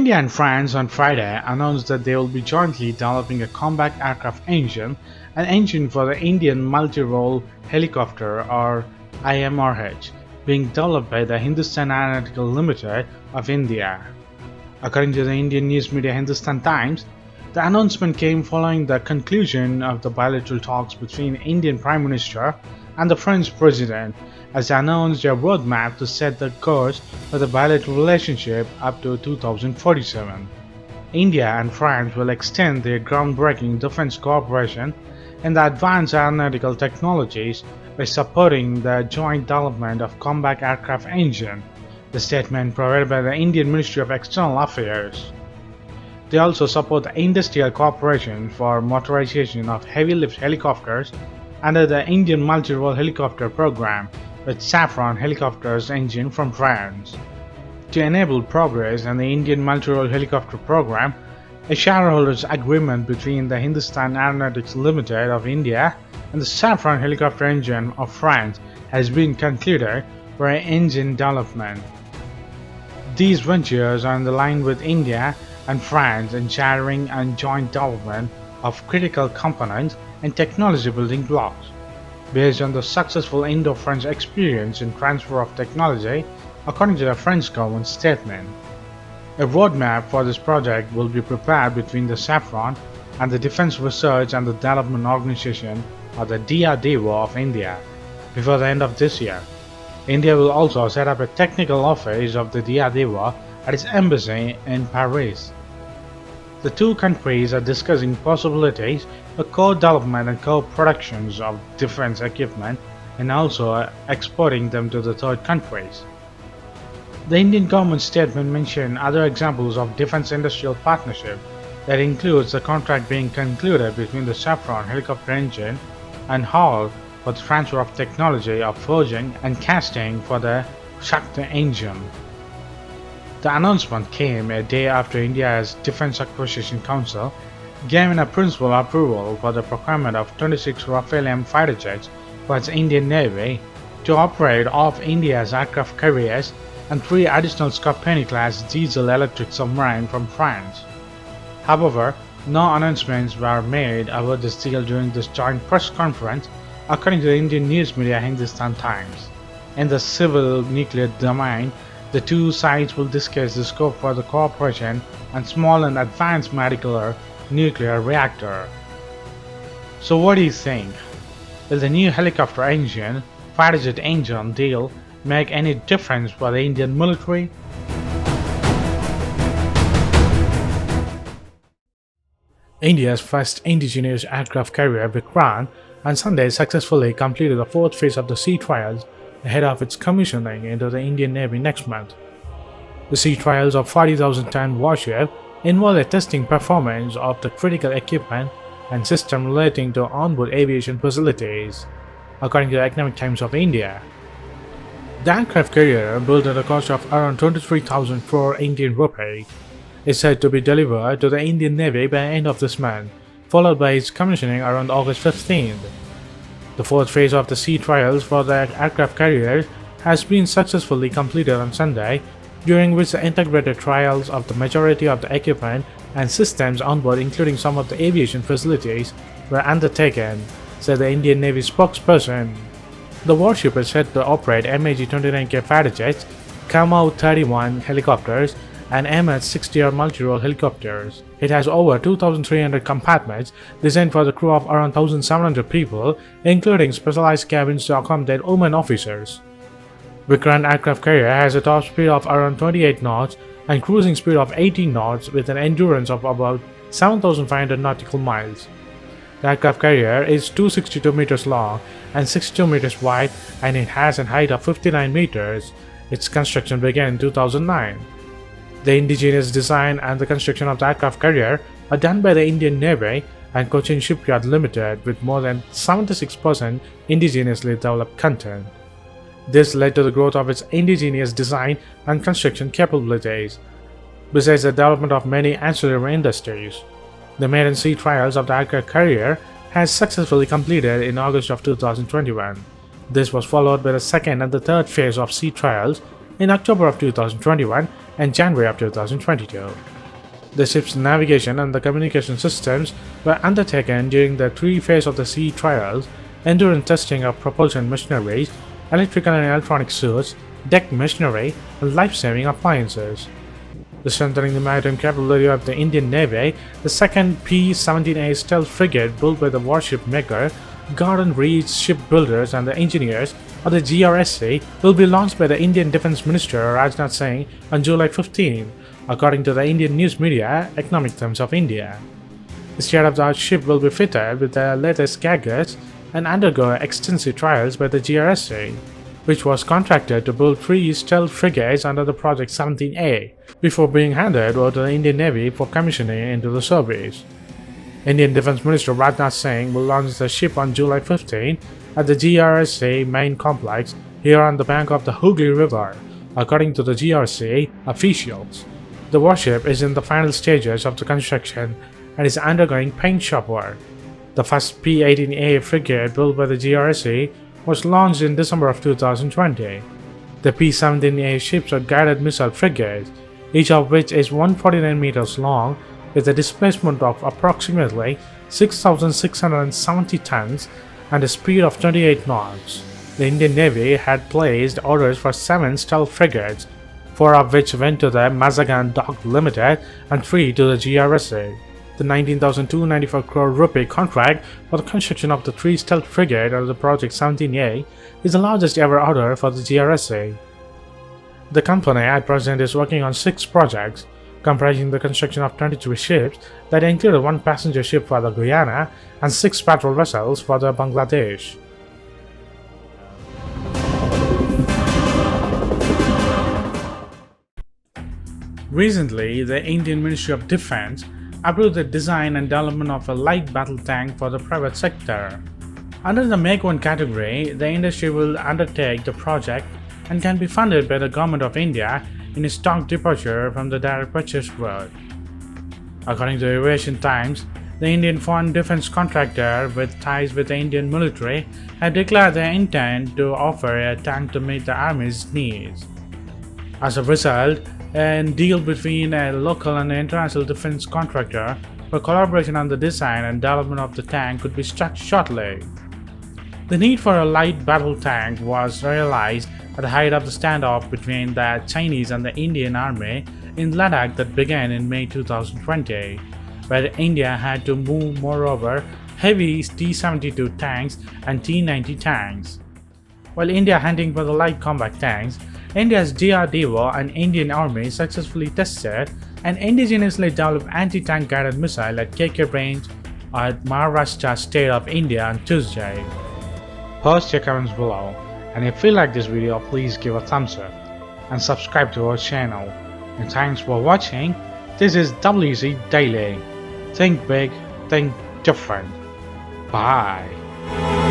India and France on Friday announced that they will be jointly developing a combat aircraft engine, an engine for the Indian multi-role helicopter or IMRH, being developed by the Hindustan Aeronautics Limited of India. According to the Indian news media Hindustan Times, the announcement came following the conclusion of the bilateral talks between Indian Prime Minister and the French President, as they announced a roadmap to set the course for the bilateral relationship up to 2047. India and France will extend their groundbreaking defense cooperation in the advanced aeronautical technologies by supporting the joint development of combat aircraft engine, the statement provided by the Indian Ministry of External Affairs. They also support the industrial cooperation for motorization of heavy-lift helicopters under the Indian multi-role helicopter program with Safran helicopters engine from France. To enable progress in the Indian multi-role helicopter program, a shareholders agreement between the Hindustan Aeronautics Limited of India and the Safran helicopter engine of France has been concluded for engine development. These ventures are in line with India and France in sharing and joint development of critical components and technology building blocks, based on the successful Indo-French experience in transfer of technology, according to the French government statement. A roadmap for this project will be prepared between the Safran and the Defense Research and Development Organization, or the DRDO of India, before the end of this year. India will also set up a technical office of the DRDO at its embassy in Paris. The two countries are discussing possibilities for co-development and co-productions of defense equipment and also exporting them to the third countries. The Indian government statement mentioned other examples of defense industrial partnership that includes the contract being concluded between the Safran helicopter engine and HAL for the transfer of technology of forging and casting for the Shakti engine. The announcement came a day after India's Defense Acquisition Council gave in a principal approval for the procurement of 26 Rafale M fighter jets for its Indian Navy to operate off India's aircraft carriers and 3 additional Scorpione-class diesel-electric submarines from France. However, no announcements were made about this deal during this joint press conference, according to the Indian news media Hindustan Times. In the civil nuclear domain, the two sides will discuss the scope for the cooperation and small and advanced modular nuclear reactor. So what do you think? Will the new helicopter engine, fighter jet engine deal make any difference for the Indian military? India's first indigenous aircraft carrier Vikran on Sunday successfully completed the 4th phase of the sea trials ahead of its commissioning into the Indian Navy next month. The sea trials of 40,000-ton warship involve the testing performance of the critical equipment and system relating to onboard aviation facilities, according to the Economic Times of India. The aircraft carrier, built at a cost of around 23,000 crore Indian rupee, is said to be delivered to the Indian Navy by the end of this month, followed by its commissioning around August 15th. The 4th phase of the sea trials for the aircraft carrier has been successfully completed on Sunday, during which the integrated trials of the majority of the equipment and systems on board, including some of the aviation facilities, were undertaken, said the Indian Navy spokesperson. The warship is set to operate MiG-29K fighter jets, Kamau-31 helicopters, and MH-60R multi-role helicopters. It has over 2,300 compartments designed for the crew of around 1,700 people, including specialized cabins to accommodate women officers. Vikran aircraft carrier has a top speed of around 28 knots and cruising speed of 18 knots with an endurance of about 7,500 nautical miles. The aircraft carrier is 262 meters long and 62 meters wide, and it has a height of 59 meters. Its construction began in 2009. The indigenous design and the construction of the aircraft carrier are done by the Indian Navy and Cochin Shipyard Limited, with more than 76% indigenously developed content. This led to the growth of its indigenous design and construction capabilities, besides the development of many ancillary industries. The maiden sea trials of the aircraft carrier has successfully completed in August of 2021. This was followed by the 2nd and the 3rd phase of sea trials in October of 2021 and January of 2022. The ship's navigation and the communication systems were undertaken during the three phases of the sea trials: endurance testing of propulsion machinery, electrical and electronic suits, deck machinery, and life-saving appliances. Strengthening the maritime capability of the Indian Navy, the second P-17A stealth frigate built by the warship maker, Garden Reach Shipbuilders and the engineers of the GRSC will be launched by the Indian Defence Minister Rajnath Singh on July 15, according to the Indian news media Economic Times of India. The state-of-the-art ship will be fitted with the latest gadgets and undergo extensive trials by the GRSC, which was contracted to build 3 stealth frigates under the Project 17A before being handed over to the Indian Navy for commissioning into the service. Indian Defence Minister Rajnath Singh will launch the ship on July 15 at the GRSC main complex here on the bank of the Hooghly River, according to the GRSC officials. The warship is in the final stages of the construction and is undergoing paint shop work. The first P-18A frigate built by the GRSC was launched in December of 2020. The P-17A ships are guided missile frigates, each of which is 149 meters long with a displacement of approximately 6,670 tons and a speed of 28 knots. The Indian Navy had placed orders for 7 stealth frigates, 4 of which went to the Mazagan Dock Limited and 3 to the GRSA. The 19,294 crore rupee contract for the construction of the 3 stealth frigate under the Project 17A is the largest ever order for the GRSA. The company at present is working on 6 projects, comprising the construction of 23 ships that include 1 passenger ship for the Guyana and 6 patrol vessels for the Bangladesh. Recently, the Indian Ministry of Defence approved the design and development of a light battle tank for the private sector. Under the Make 1 category, the industry will undertake the project and can be funded by the Government of India in a stock departure from the direct purchase route. According to Aviation Times, the Indian foreign defense contractor with ties with the Indian military had declared their intent to offer a tank to meet the Army's needs. As a result, a deal between a local and an international defense contractor for collaboration on the design and development of the tank could be struck shortly. The need for a light battle tank was realized at the height of the standoff between the Chinese and the Indian Army in Ladakh that began in May 2020, where India had to move moreover heavy T-72 tanks and T-90 tanks. While India hunting for the light combat tanks, India's DRDO and Indian Army successfully tested an indigenously developed anti-tank guided missile at KK range at Maharashtra state of India on Tuesday. Post your comments below, and if you like this video, please give a thumbs up and subscribe to our channel. And thanks for watching. This is WC Daily. Think big, think different. Bye.